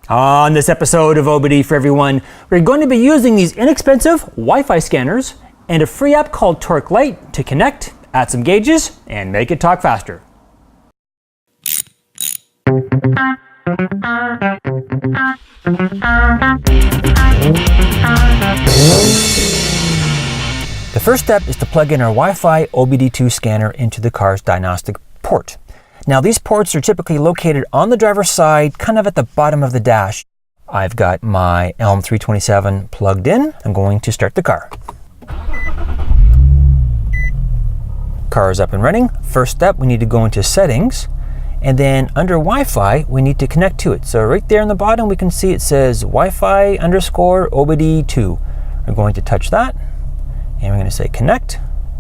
On this episode of OBD for Everyone, we're going to be using these inexpensive Wi-Fi scanners and a free app called Lite to connect, add some gauges, and make it talk faster. The first step is to plug in our Wi-Fi OBD2 scanner into the car's diagnostic port. Now these ports are typically located on the driver's side, kind of at the bottom of the dash. I've got my Elm 327 plugged in. I'm going to start the car. Car is up and running. First step, we need to go into settings, and then under Wi-Fi, we need to connect to it. So right there in the bottom, we can see it says Wi-Fi _ OBD2. We're going to touch that, and we're going to say connect.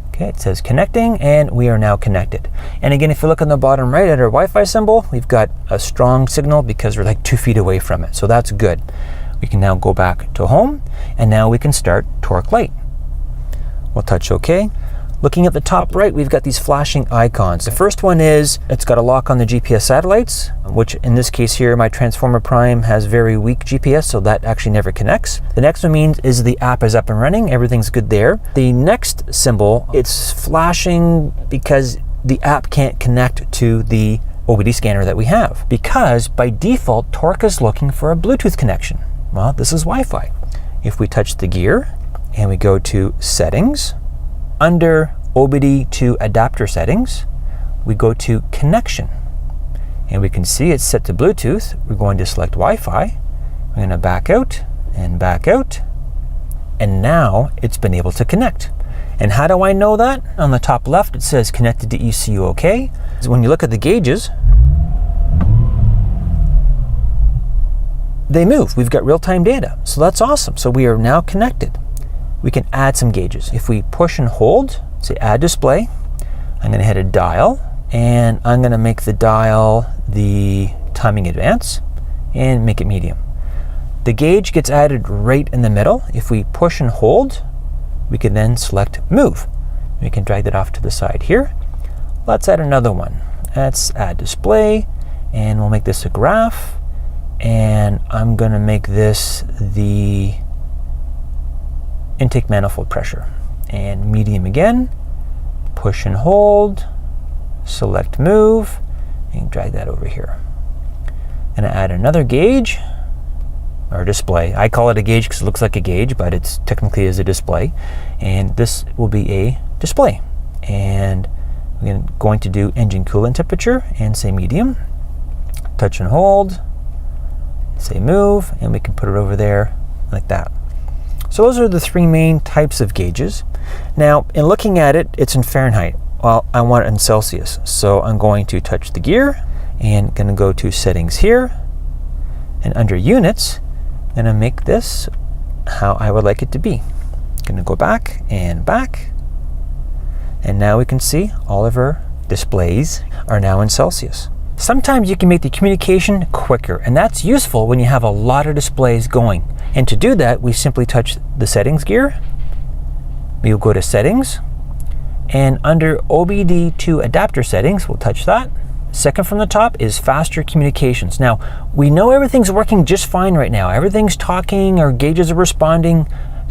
Okay, it says connecting, and we are now connected. And again, if you look on the bottom right at our Wi-Fi symbol, we've got a strong signal because we're like 2 feet away from it. So that's good. We can now go back to home, and now we can start Lite. We'll touch OK. Looking at the top right, we've got these flashing icons. The first one is, it's got a lock on the GPS satellites, which in this case here, my Transformer Prime has very weak GPS, so that actually never connects. The next one means is the app is up and running, everything's good there. The next symbol, it's flashing because the app can't connect to the OBD scanner that we have, because by default, Torque is looking for a Bluetooth connection. Well, this is Wi-Fi. If we touch the gear and we go to settings, under OBD2 adapter settings, we go to connection, and we can see it's set to Bluetooth. We're going to select Wi-Fi. We're going to back out, and now it's been able to connect. And how do I know that? On the top left, it says connected to ECU OK. So when you look at the gauges, they move. We've got real-time data, so that's awesome. So we are now connected. We can add some gauges. If we push and hold, say add display, I'm going to hit a dial, and I'm going to make the dial the timing advance and make it medium. The gauge gets added right in the middle. If we push and hold, we can then select move. We can drag that off to the side here. Let's add another one. Let's add display, and we'll make this a graph, and I'm going to make this the intake manifold pressure, and medium again, push and hold, select move, and drag that over here. And I add another gauge, or display. I call it a gauge because it looks like a gauge, but it's technically is a display. And this will be a display. And we're going to do engine coolant temperature and say medium, touch and hold, say move, and we can put it over there like that. So those are the three main types of gauges. Now, in looking at it, it's in Fahrenheit. Well, I want it in Celsius. So I'm going to touch the gear and going to go to settings here. And under units, I'm going to make this how I would like it to be. Going to go back. And now we can see all of our displays are now in Celsius. Sometimes you can make the communication quicker, and that's useful when you have a lot of displays going. And to do that, we simply touch the settings gear. We'll go to settings, and under OBD2 adapter settings, we'll touch that. Second from the top is faster communications. Now, we know everything's working just fine right now. Everything's talking, our gauges are responding.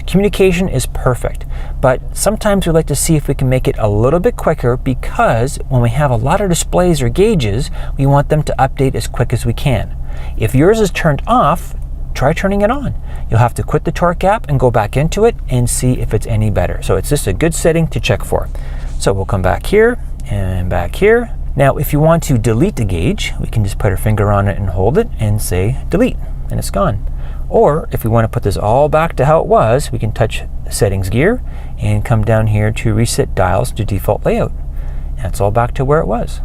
Communication is perfect, but sometimes we like to see if we can make it a little bit quicker, because when we have a lot of displays or gauges, we want them to update as quick as we can. If yours is turned off, try turning it on. You'll have to quit the Torque app and go back into it and see if it's any better. So it's just a good setting to check for. So we'll come back here and back here. Now, if you want to delete the gauge, we can just put our finger on it and hold it and say delete, and it's gone. Or if we want to put this all back to how it was, we can touch the settings gear and come down here to reset dials to default layout. And it's all back to where it was.